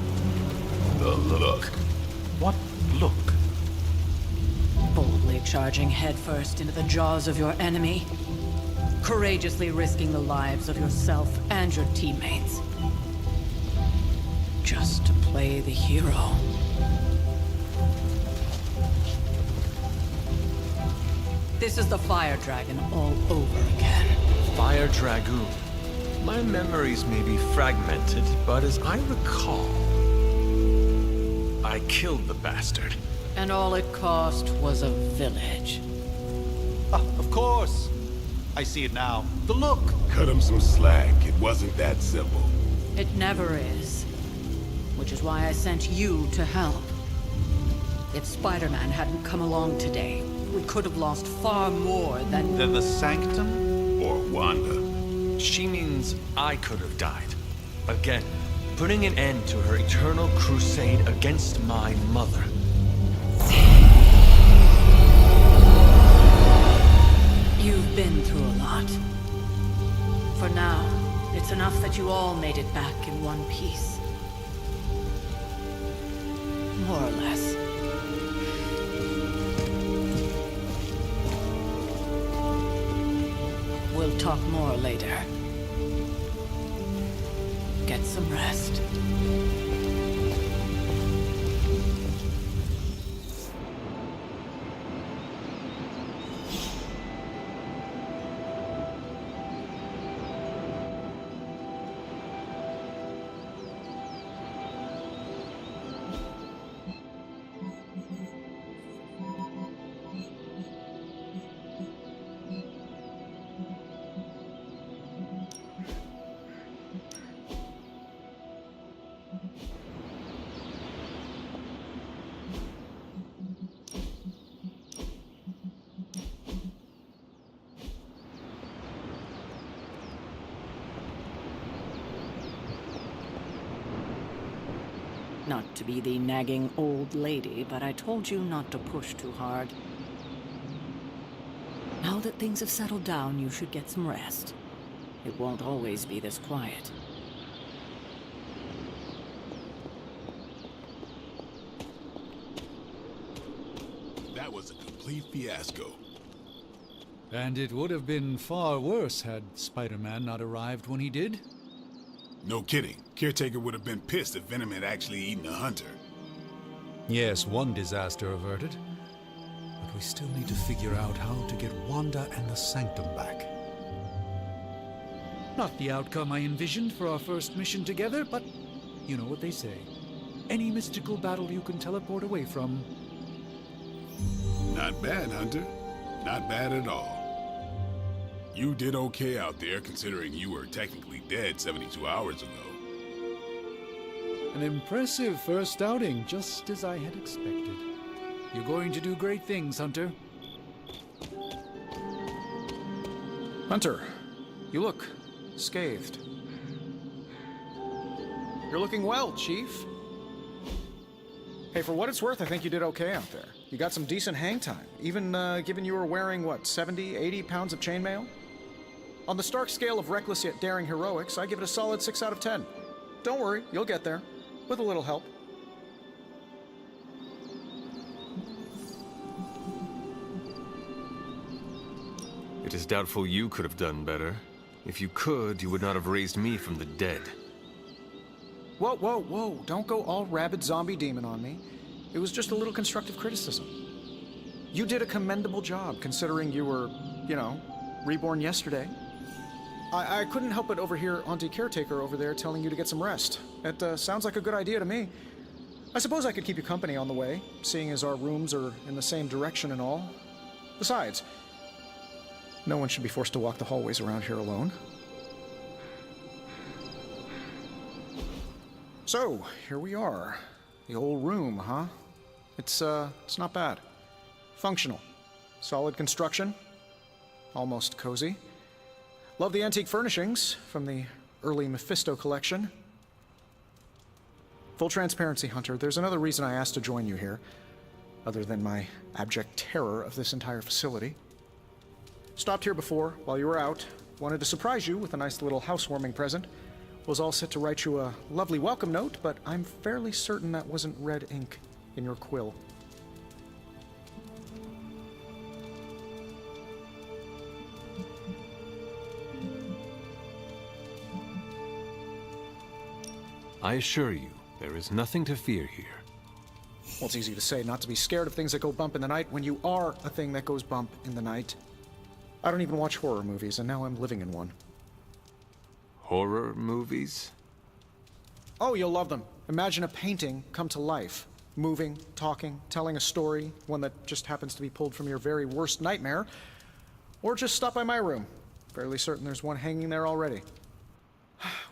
The look. What look? Boldly charging headfirst into the jaws of your enemy. Courageously risking the lives of yourself and your teammates. Just to play the hero. This is the Fire Dragon all over again. Fire Dragoon. My memories may be fragmented, but as I recall, I killed the bastard. And all it cost was a village. Of course. I see it now. The look. Cut him some slack. It wasn't that simple. It never is. Which is why I sent you to help. If Spider-Man hadn't come along today, we could have lost far more than... The Sanctum? Or Wanda. She means I could have died. Again, putting an end to her eternal crusade against my mother. You've been through a lot. For now, it's enough that you all made it back in one piece. More or less. We'll talk more later. Get some rest. Not to be the nagging old lady, but I told you not to push too hard. Now that things have settled down, you should get some rest. It won't always be this quiet. That was a complete fiasco. And it would have been far worse had Spider-Man not arrived when he did. No kidding. Caretaker would have been pissed if Venom had actually eaten a hunter. Yes, one disaster averted. But we still need to figure out how to get Wanda and the Sanctum back. Not the outcome I envisioned for our first mission together, but you know what they say. Any mystical battle you can teleport away from. Not bad, Hunter. Not bad at all. You did okay out there, considering you were technically dead 72 hours ago. An impressive first outing, just as I had expected. You're going to do great things, Hunter. Hunter, you look scathed. You're looking well, Chief. Hey, for what it's worth, I think you did okay out there. You got some decent hang time, even given you were wearing, what, 70, 80 pounds of chainmail? On the Stark scale of reckless yet daring heroics, I give it a solid 6 out of 10. Don't worry, you'll get there. With a little help. It is doubtful you could have done better. If you could, you would not have raised me from the dead. Whoa, whoa, whoa. Don't go all rabid zombie demon on me. It was just a little constructive criticism. You did a commendable job, considering you were, you know, reborn yesterday. I couldn't help but overhear Auntie Caretaker over there telling you to get some rest. It sounds like a good idea to me. I suppose I could keep you company on the way, seeing as our rooms are in the same direction and all. Besides, no one should be forced to walk the hallways around here alone. So, here we are. The old room, huh? It's not bad. Functional. Solid construction. Almost cozy. Love the antique furnishings from the early Mephisto collection. Full transparency, Hunter, there's another reason I asked to join you here, other than my abject terror of this entire facility. Stopped here before, while you were out. Wanted to surprise you with a nice little housewarming present. Was all set to write you a lovely welcome note, but I'm fairly certain that wasn't red ink in your quill. I assure you, there is nothing to fear here. Well, it's easy to say not to be scared of things that go bump in the night when you are a thing that goes bump in the night. I don't even watch horror movies, and now I'm living in one. Horror movies? Oh, you'll love them. Imagine a painting come to life. Moving, talking, telling a story, one that just happens to be pulled from your very worst nightmare. Or just stop by my room. Fairly certain there's one hanging there already.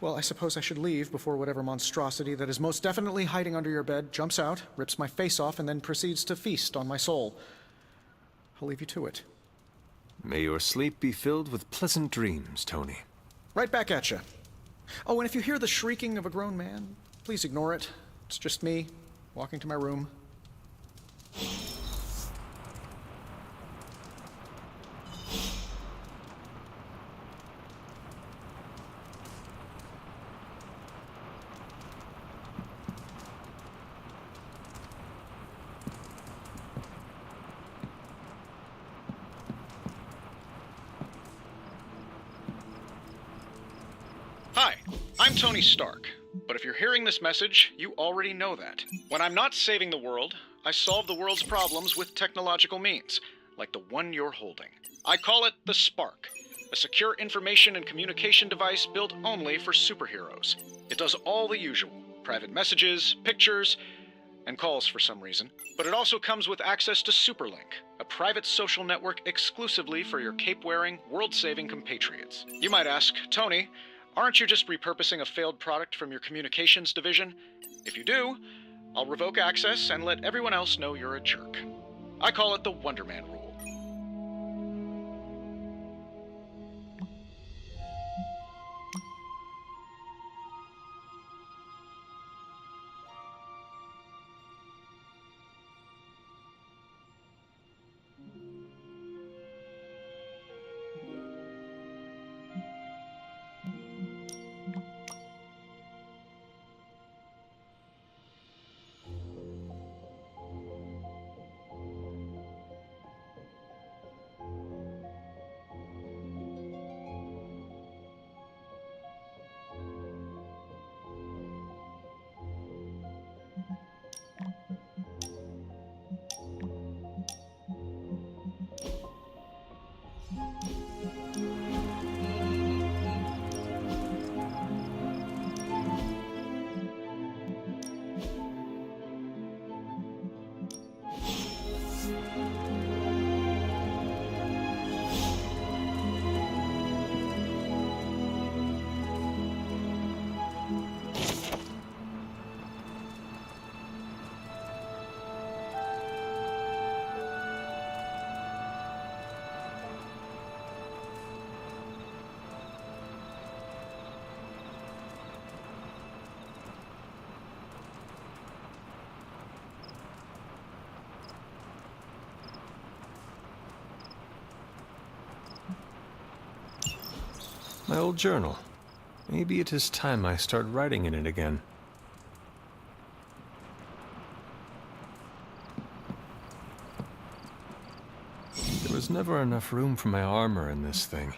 Well, I suppose I should leave before whatever monstrosity that is most definitely hiding under your bed jumps out, rips my face off, and then proceeds to feast on my soul. I'll leave you to it. May your sleep be filled with pleasant dreams, Tony. Right back at you. Oh, and if you hear the shrieking of a grown man, please ignore it. It's just me, walking to my room. Hi, I'm Tony Stark, but if you're hearing this message, you already know that. When I'm not saving the world, I solve the world's problems with technological means, like the one you're holding. I call it the Spark, a secure information and communication device built only for superheroes. It does all the usual, private messages, pictures, and calls for some reason, but it also comes with access to Superlink, a private social network exclusively for your cape-wearing, world-saving compatriots. You might ask, Tony, aren't you just repurposing a failed product from your communications division? If you do, I'll revoke access and let everyone else know you're a jerk. I call it the Wonder Man rule. My old journal. Maybe it is time I start writing in it again. There was never enough room for my armor in this thing.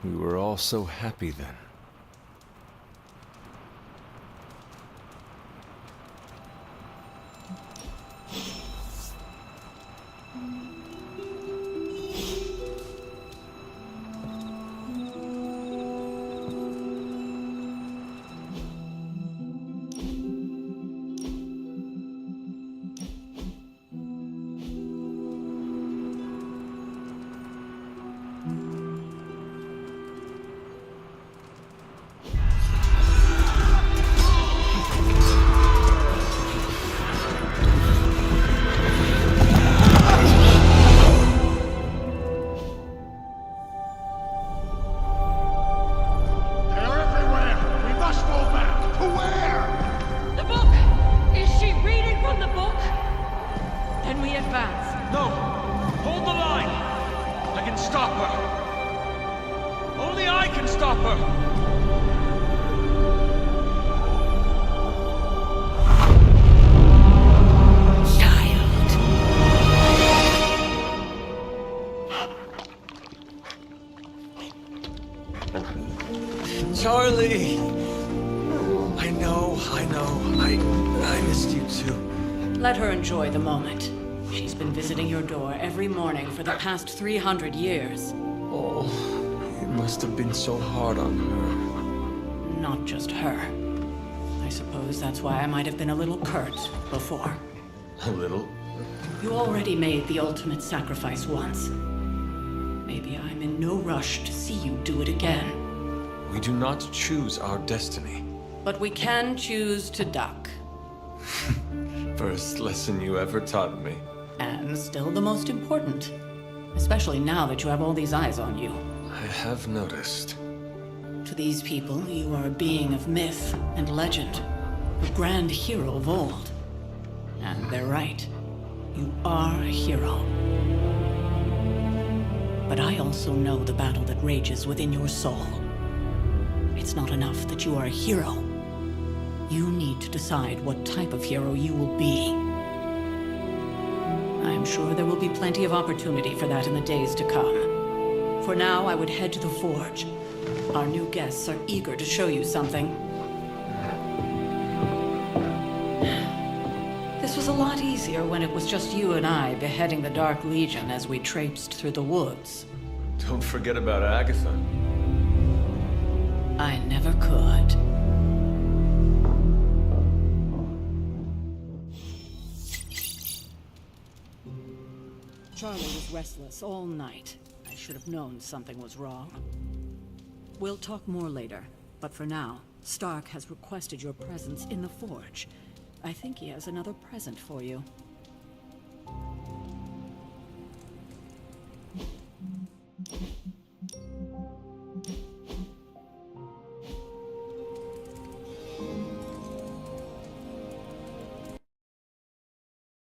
We were all so happy then. Charlie! I know. I missed you too. Let her enjoy the moment. She's been visiting your door every morning for the past 300 years. Oh, it must have been so hard on her. Not just her. I suppose that's why I might have been a little curt before. A little? You already made the ultimate sacrifice once. Maybe I'm in no rush to see you do it again. We do not choose our destiny. But we can choose to duck. First lesson you ever taught me. And still the most important. Especially now that you have all these eyes on you. I have noticed. To these people, you are a being of myth and legend. A grand hero of old. And they're right. You are a hero. But I also know the battle that rages within your soul. It's not enough that you are a hero. You need to decide what type of hero you will be. I am sure there will be plenty of opportunity for that in the days to come. For now, I would head to the Forge. Our new guests are eager to show you something. This was a lot easier when it was just you and I beheading the Dark Legion as we traipsed through the woods. Don't forget about Agatha. I never could. Charlie was restless all night. I should have known something was wrong. We'll talk more later, but for now, Stark has requested your presence in the Forge. I think he has another present for you.